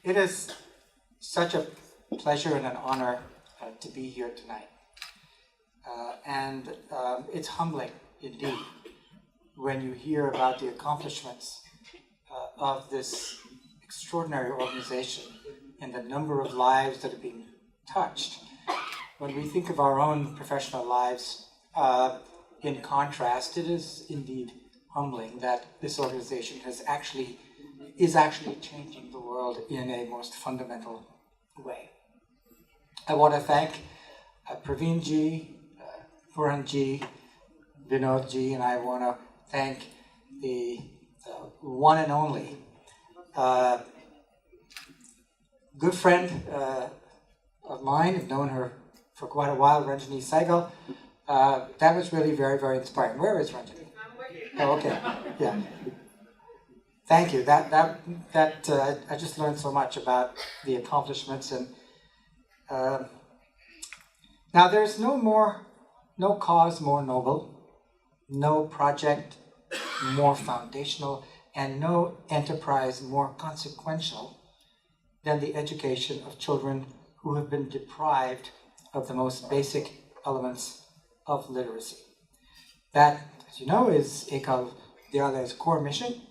It is such a pleasure and an honor to be here tonight. It's humbling indeed when you hear about the accomplishments of this extraordinary organization and the number of lives that have been touched. When we think of our own professional lives, in contrast, it is indeed humbling that this organization is actually changing the world in a most fundamental way. I want to thank Praveen ji, Puran ji, Vinod ji, and I want to thank the one and only good friend of mine. I've known her for quite a while, Ranjani Saigal. That was really very, very inspiring. Where is Ranjani? Oh, okay. Yeah. Thank you. I just learned so much about the accomplishments, and now there's no cause more noble, no project more foundational, and no enterprise more consequential than the education of children who have been deprived of the most basic elements of literacy. That, as you know, is Ekal Vidyalaya's core mission,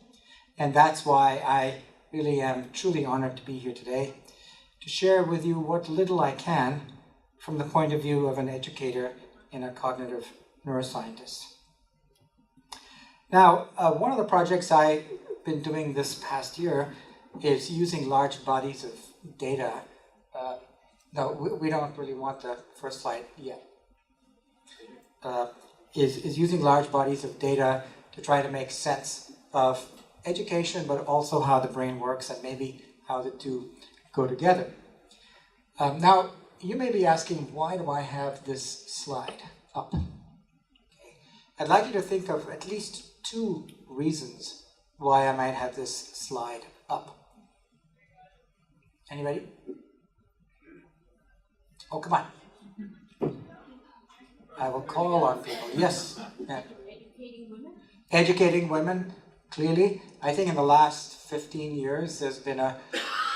and that's why I really am truly honored to be here today to share with you what little I can from the point of view of an educator and a cognitive neuroscientist. Now, one of the projects I've been doing this past year is using large bodies of data. No, we don't really want the first slide yet. Is using large bodies of data to try to make sense of education, but also how the brain works and maybe how the two go together. Now, you may be asking, why do I have this slide up? Okay. I'd like you to think of at least two reasons why I might have this slide up. Anybody? Oh, come on. I will call on people. Yes? Yeah. Educating women? Educating women, clearly. I think in the last 15 years there's been a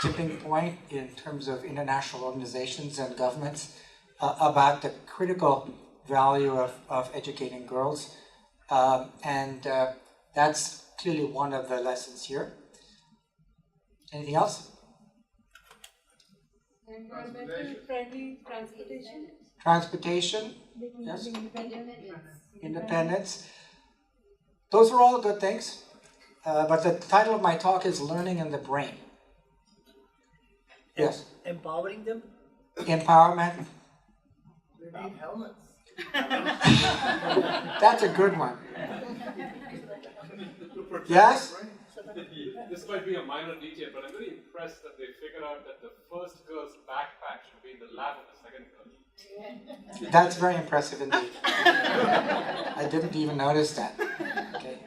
tipping point in terms of international organizations and governments about the critical value of educating girls. That's clearly one of the lessons here. Anything else? Environmentally friendly transportation? Transportation, yes. Independence. Those are all good things. But the title of my talk is Learning in the Brain. Yes. Empowering them? Empowerment. They need helmets. That's a good one. Yes? This might be a minor detail, but I'm very impressed that they figured out that the first girl's backpack should be in the lap of the second girl. That's very impressive indeed. I didn't even notice that. Okay.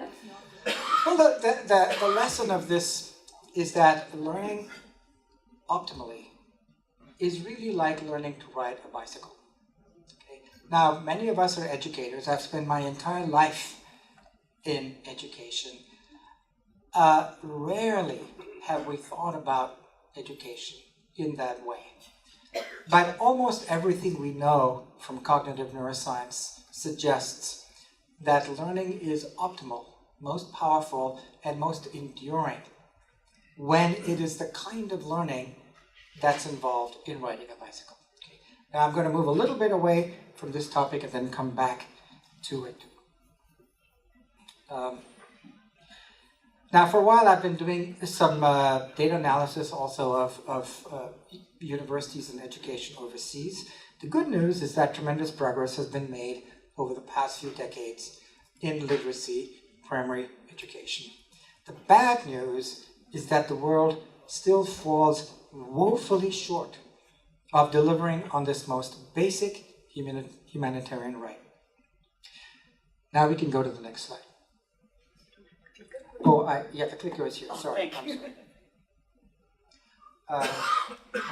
Well, the lesson of this is that learning optimally is really like learning to ride a bicycle. Okay. Now, many of us are educators. I've spent my entire life in education. Rarely have we thought about education in that way. But almost everything we know from cognitive neuroscience suggests that learning is optimal, most powerful, and most enduring when it is the kind of learning that's involved in riding a bicycle. Okay. Now I'm going to move a little bit away from this topic and then come back to it. Now, for a while, I've been doing some data analysis also of universities and education overseas. The good news is that tremendous progress has been made over the past few decades in literacy, primary education. The bad news is that the world still falls woefully short of delivering on this most basic humanitarian right. Now we can go to the next slide. Oh, yeah, the clicker is here. Sorry, I'm sorry.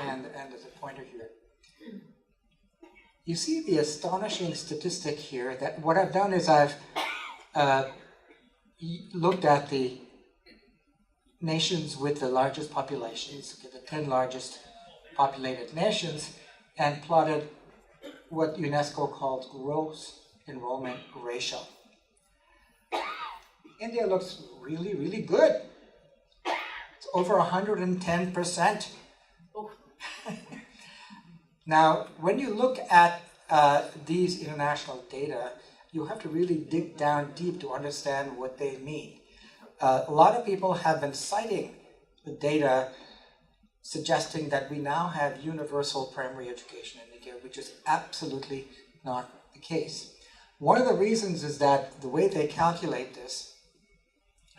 And there's a pointer here. You see the astonishing statistic here that what I've done is I've looked at the nations with the largest populations, the 10 largest populated nations, and plotted what UNESCO called gross enrollment ratio. India looks really, really good. It's over 110%. Now, when you look at these international data, you have to really dig down deep to understand what they mean. A lot of people have been citing the data suggesting that we now have universal primary education in India, which is absolutely not the case. One of the reasons is that the way they calculate this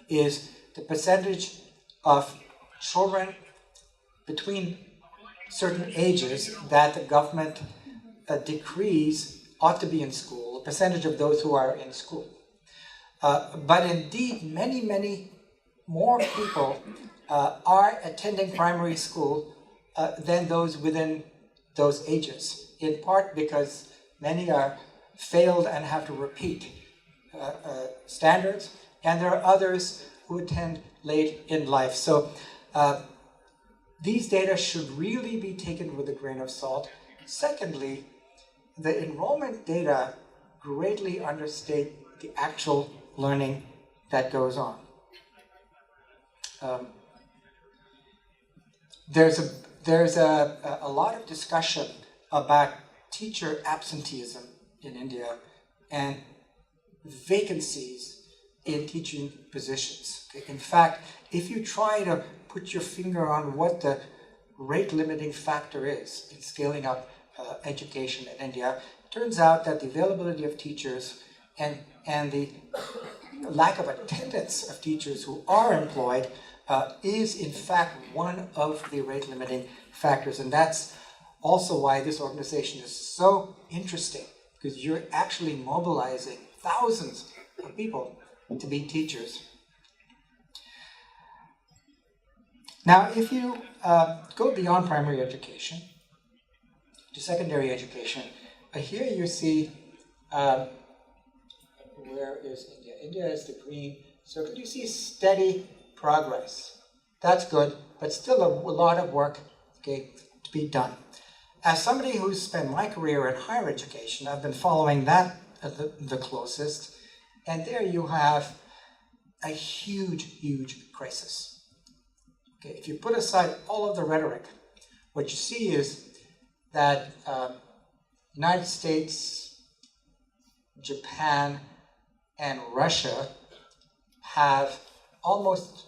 is the percentage of children between certain ages that the government decrees ought to be in school, the percentage of those who are in school. But indeed, many, many more people are attending primary school than those within those ages, in part because many are failed and have to repeat standards, and there are others who attend late in life. So these data should really be taken with a grain of salt. Secondly, the enrollment data greatly understate the actual learning that goes on. There's a lot of discussion about teacher absenteeism in India and vacancies in teaching positions. In fact, if you try to put your finger on what the rate limiting factor is in scaling up education in India, it turns out that the availability of teachers and the lack of attendance of teachers who are employed is in fact one of the rate limiting factors. And that's also why this organization is so interesting, because you're actually mobilizing thousands of people to be teachers. Now, if you go beyond primary education to secondary education, here you see, where is India? India is the green circle. You see steady progress. That's good, but still a lot of work, okay, to be done. As somebody who's spent my career in higher education, I've been following that the closest, and there you have a huge, huge crisis. Okay, if you put aside all of the rhetoric, what you see is that United States, Japan, and Russia have almost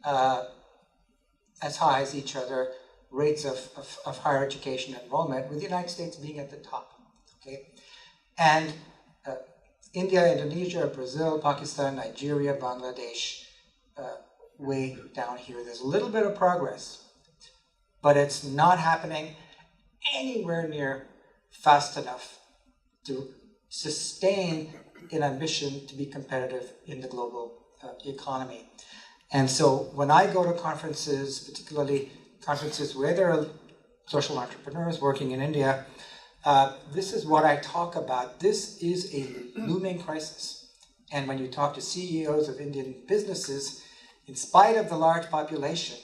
as high as each other rates of higher education enrollment, with the United States being at the top. Okay, and India, Indonesia, Brazil, Pakistan, Nigeria, Bangladesh, way down here. There's a little bit of progress, but it's not happening anywhere near fast enough to sustain an ambition to be competitive in the global economy. And so when I go to conferences, particularly conferences where there are social entrepreneurs working in India, this is what I talk about. This is a looming crisis. And when you talk to CEOs of Indian businesses, in spite of the large population,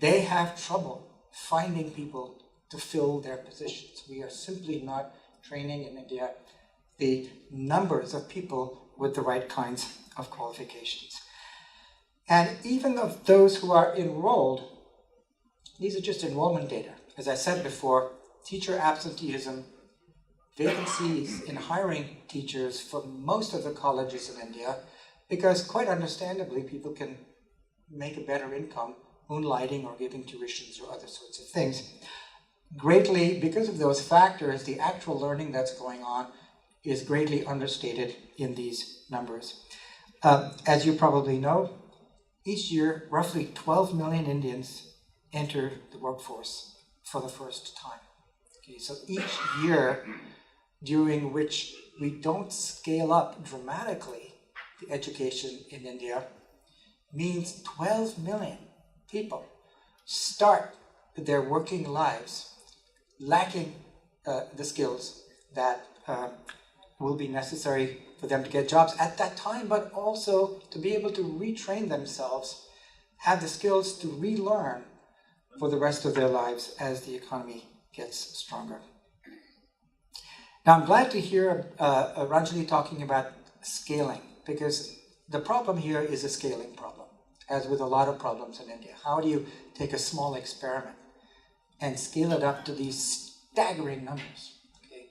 they have trouble finding people to fill their positions. We are simply not training in India the numbers of people with the right kinds of qualifications. And even of those who are enrolled, these are just enrollment data. As I said before, teacher absenteeism, vacancies in hiring teachers for most of the colleges in India, because quite understandably, people can make a better income moonlighting or giving tuitions or other sorts of things. Greatly, because of those factors, the actual learning that's going on is greatly understated in these numbers. As you probably know, each year, roughly 12 million Indians enter the workforce for the first time. Okay, so each year during which we don't scale up dramatically the education in India means 12 million people start their working lives lacking the skills that will be necessary for them to get jobs at that time, but also to be able to retrain themselves have the skills to relearn for the rest of their lives as the economy gets stronger. Now, I'm glad to hear Ranjali talking about scaling, because the problem here is a scaling problem, as with a lot of problems in India. How do you take a small experiment and scale it up to these staggering numbers? Okay?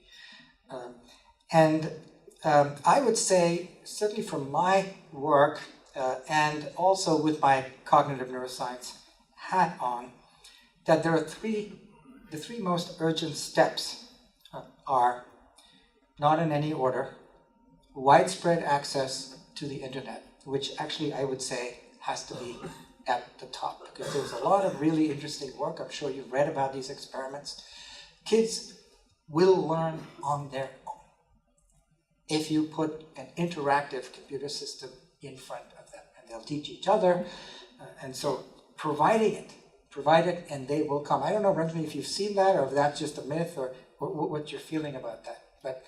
I would say, certainly from my work and also with my cognitive neuroscience hat on, that there are the three most urgent steps are, not in any order, widespread access to the internet, which actually I would say has to be at the top, because there's a lot of really interesting work. I'm sure you've read about these experiments. Kids will learn on their own if you put an interactive computer system in front of them, and they'll teach each other. And so provide it, and they will come. I don't know, Ranjani, if you've seen that, or if that's just a myth, or what you're feeling about that. But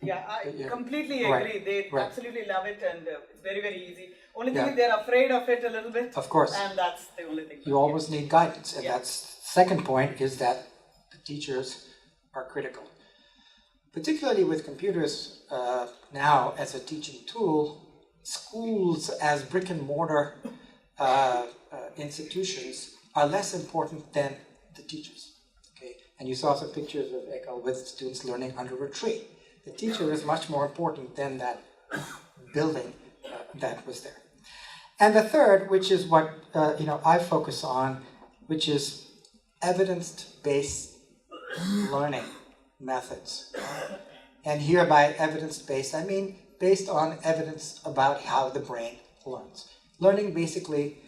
yeah, I completely agree. Right. They Right. absolutely love it, and it's very, very easy. Only thing Yeah. is they're afraid of it a little bit. Of course. And that's the only thing. You always need guidance, and Yeah. that's second point is that the teachers are critical. Particularly with computers now as a teaching tool, schools as brick and mortar institutions are less important than the teachers. Okay, and you saw some pictures of Ekal with students learning under a tree. The teacher is much more important than that building that was there. And the third, which is what I focus on, which is evidence-based learning methods. And here by evidence-based, I mean based on evidence about how the brain learns. Learning basically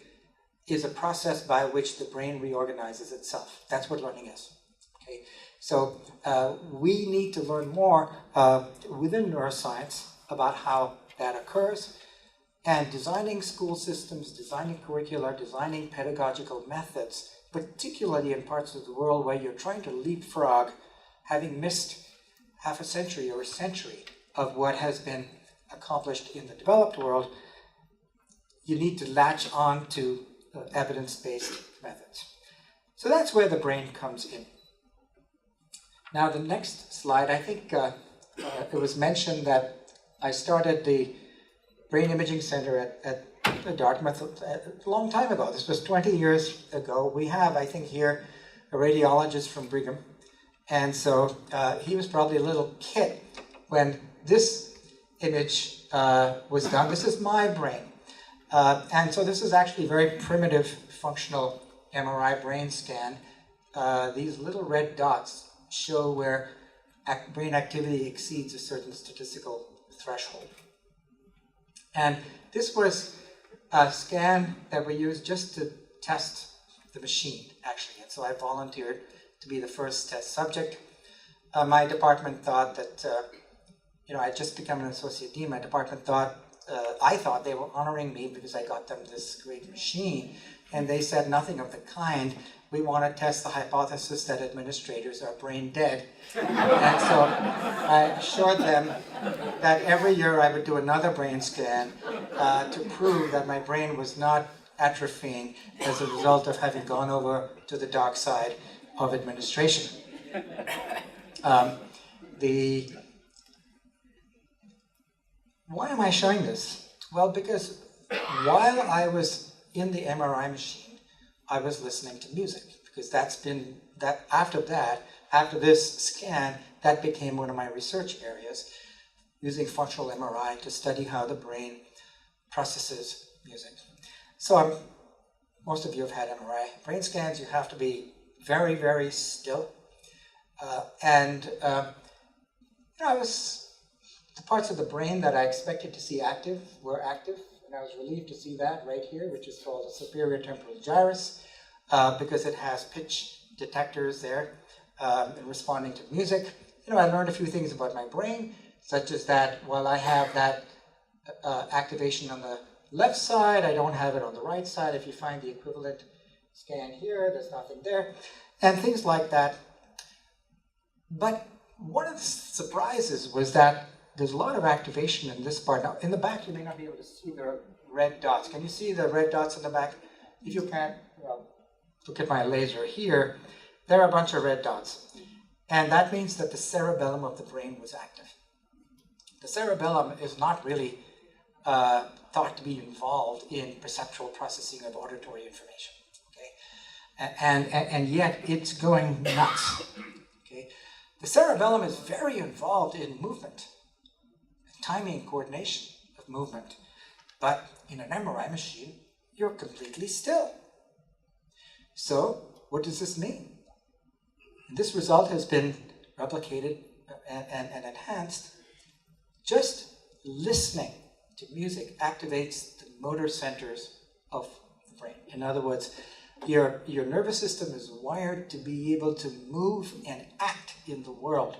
is a process by which the brain reorganizes itself. That's what learning is. Okay? So we need to learn more within neuroscience about how that occurs, and designing school systems, designing curricula, designing pedagogical methods, particularly in parts of the world where you're trying to leapfrog, having missed half a century or a century of what has been accomplished in the developed world, you need to latch on to evidence-based methods. So that's where the brain comes in. Now the next slide, I think it was mentioned that I started the Brain Imaging Center at Dartmouth a long time ago. This was 20 years ago. We have, I think, here a radiologist from Brigham. And so he was probably a little kid when this image was done. This is my brain. And so this is actually a very primitive functional MRI brain scan. These little red dots show where brain activity exceeds a certain statistical threshold. And this was a scan that we used just to test the machine, actually. And so I volunteered to be the first test subject. My department thought that, I'd just become an associate dean. My department thought, I thought they were honoring me because I got them this great machine. And they said nothing of the kind. We want to test the hypothesis that administrators are brain dead. And so I assured them that every year I would do another brain scan to prove that my brain was not atrophying as a result of having gone over to the dark side of administration. Why am I showing this? Well, because while I was in the MRI machine, I was listening to music, because after this scan, that became one of my research areas, using functional MRI to study how the brain processes music. So most of you have had MRI brain scans. You have to be very, very still. The parts of the brain that I expected to see active were active, and I was relieved to see that right here, which is called a superior temporal gyrus, because it has pitch detectors there in responding to music. I learned a few things about my brain, such as that while I have that activation on the left side, I don't have it on the right side. If you find the equivalent scan here, there's nothing there, and things like that. But one of the surprises was that there's a lot of activation in this part. Now, in the back, you may not be able to see the red dots. Can you see the red dots in the back? if you can, well, look at my laser here, there are a bunch of red dots. And that means that the cerebellum of the brain was active. The cerebellum is not really thought to be involved in perceptual processing of auditory information. Okay? And yet it's going nuts. Okay? The cerebellum is very involved in movement, timing, coordination of movement. But in an MRI machine, you're completely still. So, what does this mean? This result has been replicated and enhanced. Just listening to music activates the motor centers of the brain. In other words, your nervous system is wired to be able to move and act in the world.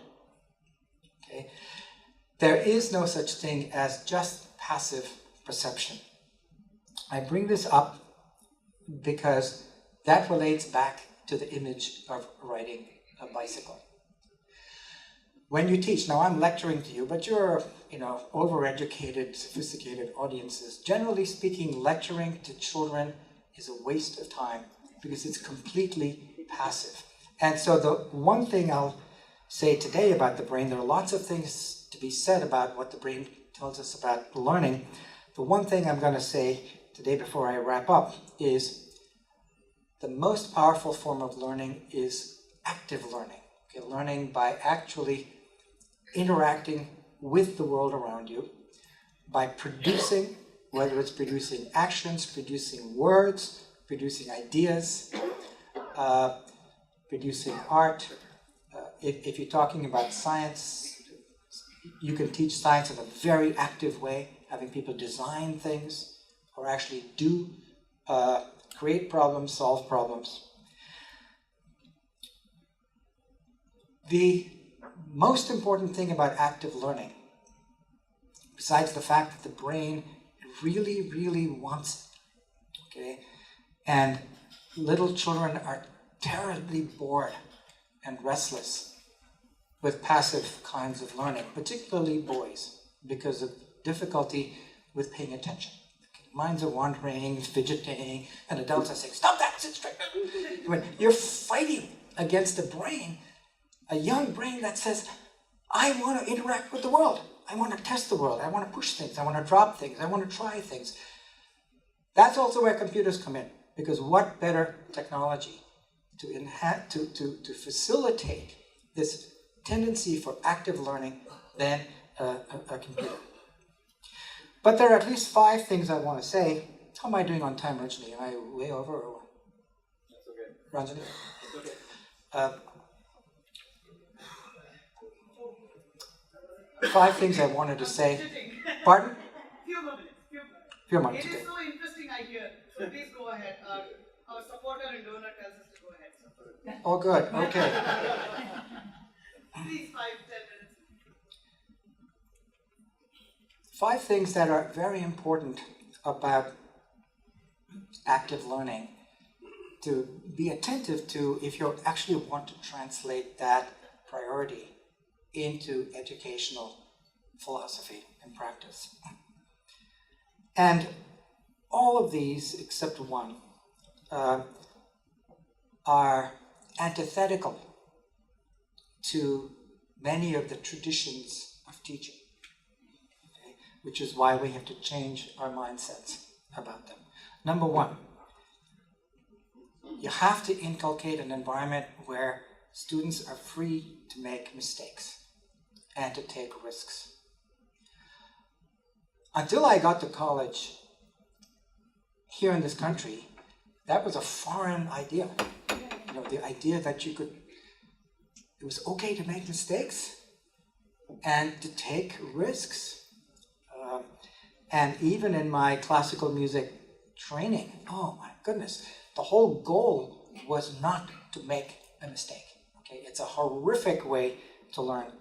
Okay? There is no such thing as just passive perception. I bring this up because that relates back to the image of riding a bicycle. When you teach, now I'm lecturing to you, but you're, overeducated, sophisticated audiences. Generally speaking, lecturing to children is a waste of time because it's completely passive. And so the one thing I'll say today about the brain, there are lots of things to be said about what the brain tells us about learning. The one thing I'm going to say today before I wrap up is the most powerful form of learning is active learning. Okay, learning by actually interacting with the world around you, by producing, whether it's producing actions, producing words, producing ideas, producing art. If you're talking about science, you can teach science in a very active way, having people design things or actually do create problems, solve problems. The most important thing about active learning, besides the fact that the brain really, really wants it, okay, and little children are terribly bored and restless with passive kinds of learning, particularly boys, because of difficulty with paying attention. Minds are wandering, fidgeting, and adults are saying, "Stop that, sit straight." When you're fighting against a brain, a young brain that says, "I want to interact with the world. I want to test the world. I want to push things. I want to drop things. I want to try things." That's also where computers come in, because what better technology to facilitate this tendency for active learning than a computer? But there are at least 5 things I want to say. How am I doing on time, Ranjani? Am I way over? Or? That's okay. Ranjani? It's okay. 5 things I wanted to say. Pardon? Few more minutes. Few minutes. It Okay. is so interesting, I hear. So please go ahead. Our supporter and donor tells us to go ahead. So. Oh, good. Okay. Please, 5-10 minutes. 5 things that are very important about active learning to be attentive to if you actually want to translate that priority into educational philosophy and practice. And all of these, except one, are antithetical to many of the traditions of teaching, okay? Which is why we have to change our mindsets about them. Number 1, you have to inculcate an environment where students are free to make mistakes and to take risks. Until I got to college here in this country, that was a foreign idea. You know, the idea that it was okay to make mistakes and to take risks. And even in my classical music training, oh my goodness, the whole goal was not to make a mistake. Okay, it's a horrific way to learn.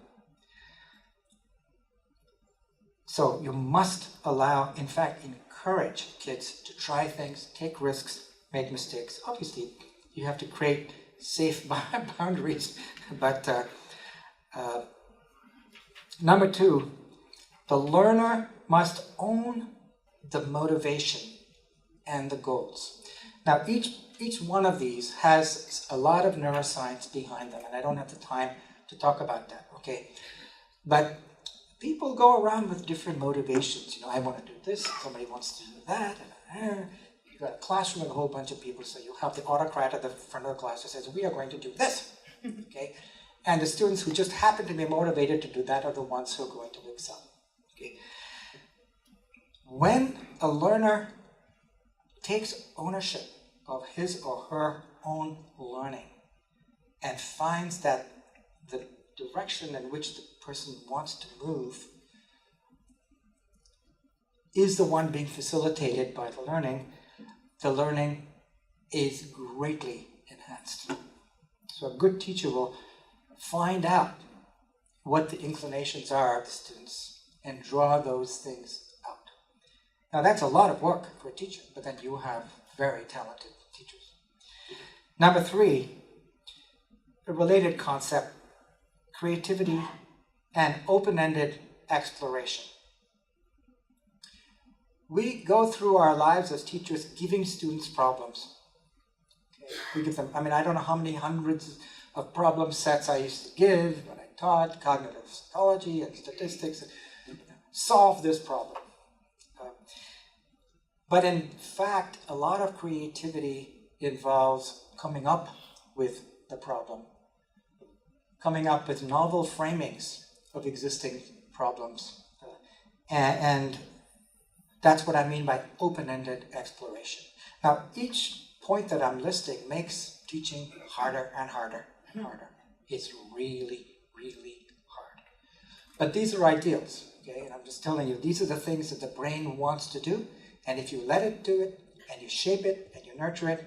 So you must allow, in fact, encourage kids to try things, take risks, make mistakes. Obviously, you have to create safe boundaries. But number 2, the learner must own the motivation and the goals. Now, each one of these has a lot of neuroscience behind them, and I don't have the time to talk about that, okay? But people go around with different motivations. You know, I want to do this, somebody wants to do that, and you've got a classroom with a whole bunch of people, so you have the autocrat at the front of the class that says, we are going to do this, okay? And the students who just happen to be motivated to do that are the ones who are going to excel, okay? When a learner takes ownership of his or her own learning and finds that the direction in which the person wants to move is the one being facilitated by the learning is greatly enhanced. So a good teacher will find out what the inclinations are of the students and draw those things out. Now that's a lot of work for a teacher, but then you have very talented teachers. Number 3, a related concept, creativity and open-ended exploration. We go through our lives as teachers giving students problems. Okay. We give them, I don't know how many hundreds of problem sets I used to give when I taught cognitive psychology and statistics. Solve this problem. But in fact, a lot of creativity involves coming up with the problem, coming up with novel framings of existing problems. And that's what I mean by open-ended exploration. Now, each point that I'm listing makes teaching harder and harder and harder. It's really, really hard. But these are ideals, okay? And I'm just telling you, these are the things that the brain wants to do. And if you let it do it, and you shape it, and you nurture it,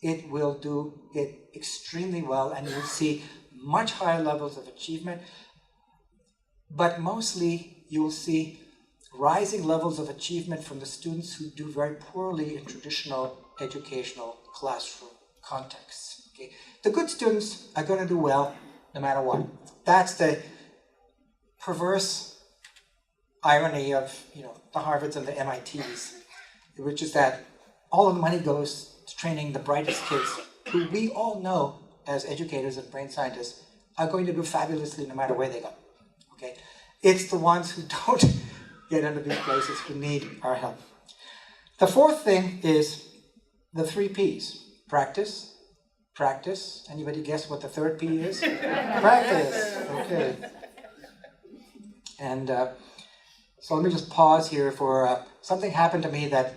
it will do it extremely well, and you'll see much higher levels of achievement. But mostly, you'll see rising levels of achievement from the students who do very poorly in traditional educational classroom contexts. Okay? The good students are going to do well no matter what. That's the perverse irony of the Harvards and the MITs, which is that all of the money goes to training the brightest kids, who we all know as educators and brain scientists are going to do fabulously no matter where they go. Okay? It's the ones who don't get into these places who need our help. The 4th thing is the 3 Ps. Practice, practice. Anybody guess what the 3rd P is? Practice. Okay. And so let me just pause here for something happened to me that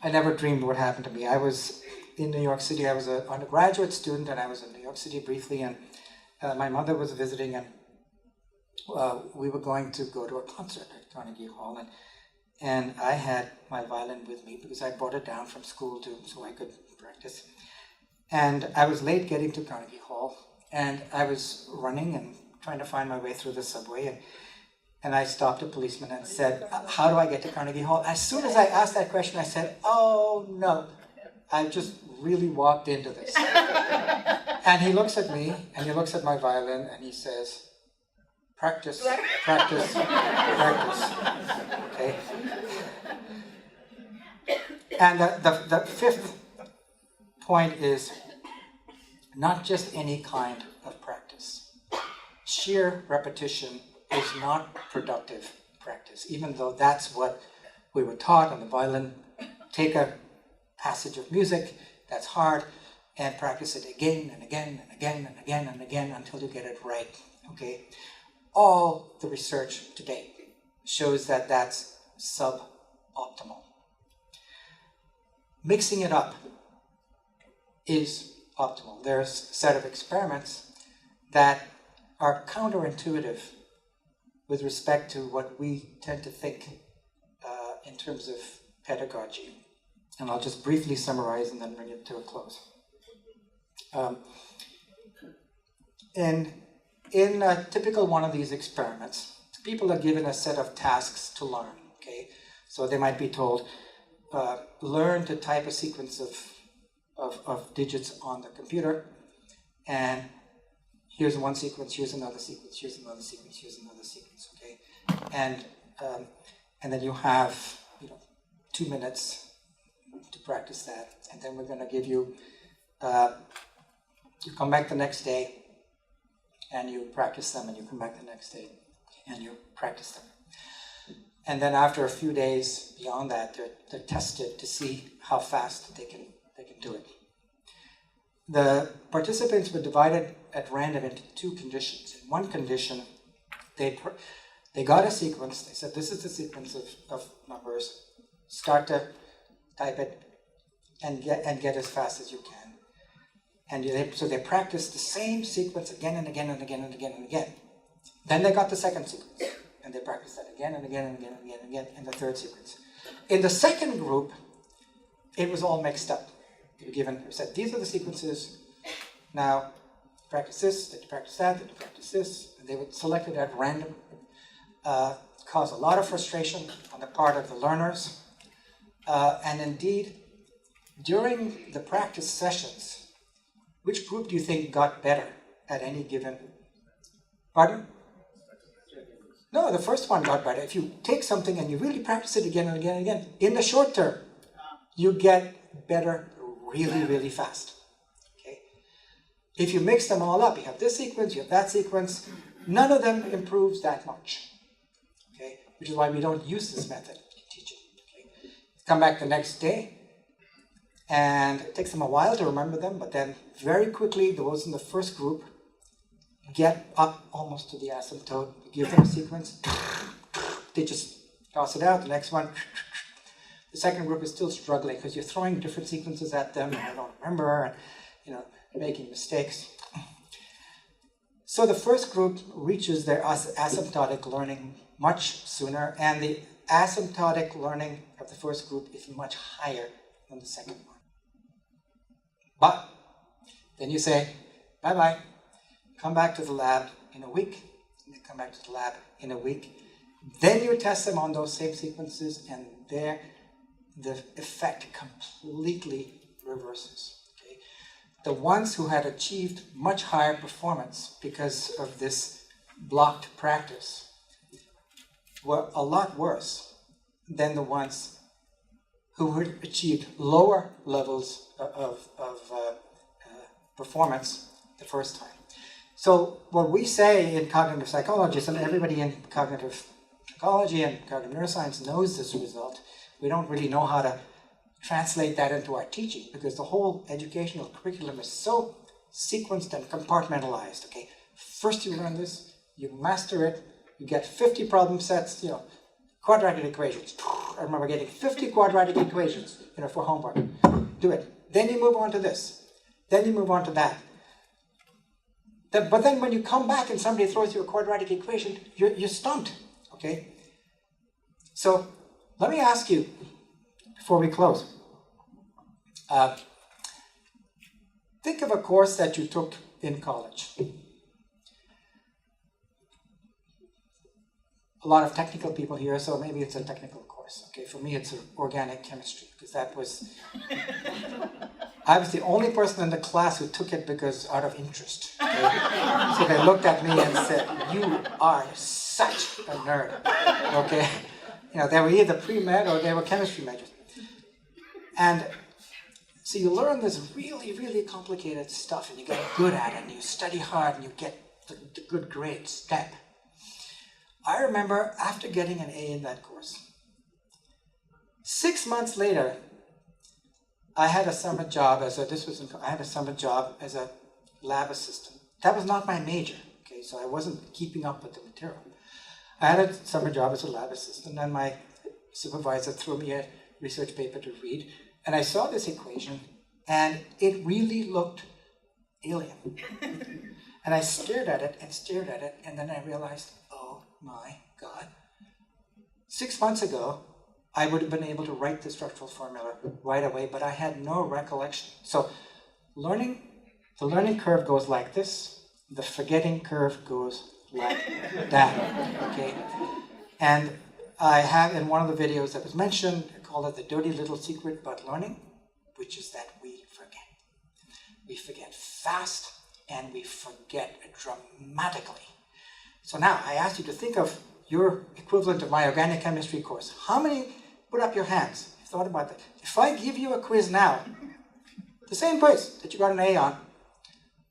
I never dreamed would happen to me. I was in New York City. I was an undergraduate student, and I was in New York City briefly, and my mother was visiting, and we were going to go to a concert at Carnegie Hall, and I had my violin with me because I brought it down from school so I could practice. And I was late getting to Carnegie Hall, and I was running and trying to find my way through the subway, and I stopped a policeman and said, how do I get to Carnegie Hall? As soon as I asked that question, I said, oh no, I just really walked into this. And he looks at me, and he looks at my violin, and he says, practice, practice, practice. Okay? And the 5th point is not just any kind of practice. Sheer repetition is not productive practice, even though that's what we were taught on the violin. Take a passage of music that's hard and practice it again and again and again and again and again until you get it right. Okay? All the research to date shows that that's suboptimal. Mixing it up is optimal. There's a set of experiments that are counterintuitive with respect to what we tend to think in terms of pedagogy. And I'll just briefly summarize and then bring it to a close. In a typical one of these experiments, people are given a set of tasks to learn. Okay, so they might be told, learn to type a sequence of digits on the computer, and here's one sequence, here's another sequence, here's another sequence, here's another sequence. Okay, and then you have 2 minutes to practice that, and then we're going to give you, you come back the next day, and you practice them, and you come back the next day, and you practice them. And then after a few days beyond that, they're tested to see how fast they can do it. The participants were divided at random into 2 conditions. In one condition, they got a sequence. They said, this is the sequence of numbers. Start to type it and get as fast as you can. And so they practiced the same sequence again and again and again and again and again. Then they got the second sequence, and they practiced that again and again and again and again and again in the third sequence. In the second group, it was all mixed up. They said, these are the sequences. Now, practice this, then you practice that, then you practice this. And they would select it at random. Caused a lot of frustration on the part of the learners. And indeed, during the practice sessions, which group do you think got better at any given? Pardon? No, the first one got better. If you take something and you really practice it again and again and again, in the short term, you get better really, really fast. Okay? If you mix them all up, you have this sequence, you have that sequence, none of them improves that much. Okay? Which is why we don't use this method in teaching. Okay? Come back the next day, and it takes them a while to remember them, but then very quickly, those in the first group get up almost to the asymptote. You give them a sequence, they just toss it out. The next one, the second group is still struggling because you're throwing different sequences at them and they don't remember, and making mistakes. So the first group reaches their asymptotic learning much sooner, and the asymptotic learning of the first group is much higher than the second one. But then you say, bye-bye, come back to the lab in a week, and they come back to the lab in a week. Then you test them on those same sequences, and there the effect completely reverses. Okay? The ones who had achieved much higher performance because of this blocked practice were a lot worse than the ones who had achieved lower levels of performance the first time. So what we say in cognitive psychologists, and everybody in cognitive psychology and cognitive neuroscience knows this result, we don't really know how to translate that into our teaching because the whole educational curriculum is so sequenced and compartmentalized. Okay, first you learn this, you master it, you get 50 problem sets, quadratic equations. I remember getting 50 quadratic equations, for homework. Do it. Then you move on to this. Then you move on to that. But then when you come back and somebody throws you a quadratic equation, you're stumped. Okay? So let me ask you, before we close, think of a course that you took in college. A lot of technical people here, so maybe it's a technical course. Okay, for me it's organic chemistry, because that was, I was the only person in the class who took it because out of interest. Okay? So they looked at me and said, "You are such a nerd." Okay, they were either pre-med or they were chemistry majors. And so you learn this really, really complicated stuff, and you get good at it, and you study hard, and you get the good grades, step. I remember after getting an A in that course, 6 months later, I had a summer job as a lab assistant. That was not my major, okay, so I wasn't keeping up with the material. I had a summer job as a lab assistant, and my supervisor threw me a research paper to read, and I saw this equation, and it really looked alien. And I stared at it, and then I realized, oh my God. 6 months ago, I would have been able to write the structural formula right away, but I had no recollection. So the learning curve goes like this, the forgetting curve goes like that, okay? And I have in one of the videos that was mentioned, I call it the dirty little secret about learning, which is that we forget. We forget fast, and we forget dramatically. So now I ask you to think of your equivalent of my organic chemistry course. How many, put up your hands, thought about that. If I give you a quiz now, the same quiz that you got an A on,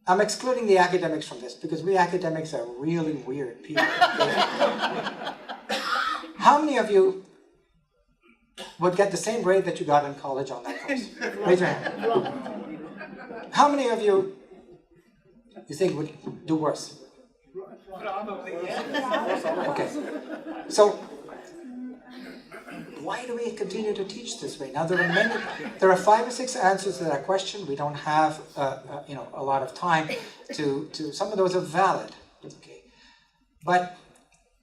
I'm excluding the academics from this because we academics are really weird people. How many of you would get the same grade that you got in college on that course? Raise your hand. How many of you think would do worse? Probably, yes. Okay. So why do we continue to teach this way? Now there are 5 or 6 answers to that question. We don't have a lot of time to some of those are valid. Okay. But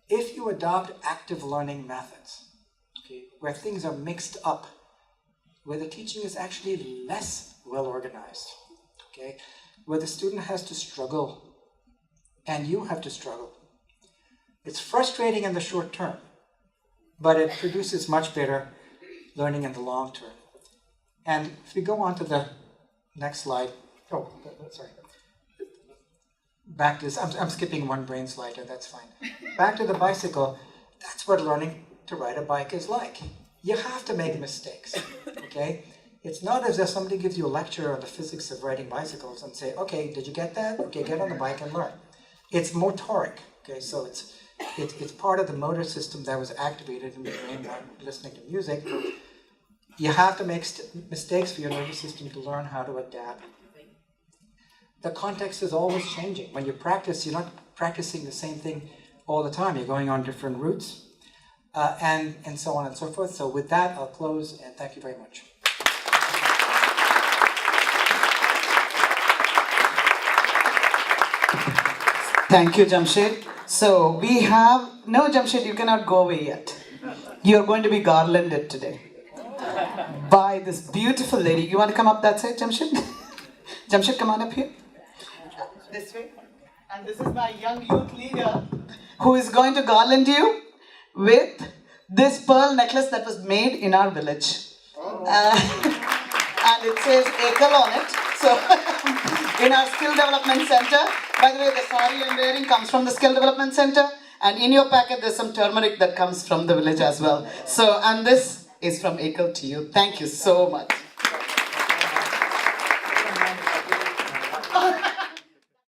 if you adopt active learning methods, okay, where things are mixed up, where the teaching is actually less well organized, okay, where the student has to struggle and you have to struggle. It's frustrating in the short term, but it produces much better learning in the long term. And if we go on to the next slide, sorry. Back to this, I'm skipping one brain slide here, that's fine. Back to the bicycle, that's what learning to ride a bike is like. You have to make mistakes, okay? It's not as if somebody gives you a lecture on the physics of riding bicycles and say, okay, did you get that? Okay, get on the bike and learn. It's motoric, okay? So it's part of the motor system that was activated in the brain while listening to music. You have to make mistakes for your nervous system to learn how to adapt. The context is always changing. When you practice, you're not practicing the same thing all the time. You're going on different routes, and so on and so forth. So with that, I'll close, and thank you very much. Thank you, Jamshed. So we have, no Jamshed, you cannot go away yet. You're going to be garlanded today by this beautiful lady. You want to come up that side, Jamshed? Jamshed, come on up here. This way. And this is my young youth leader who is going to garland you with this pearl necklace that was made in our village. And it says Ekal on it. So in our skill development center, by the way, the sari I'm wearing comes from the skill development center. And in your packet, there's some turmeric that comes from the village as well. So, and this is from Ekal to you. Thank you so much.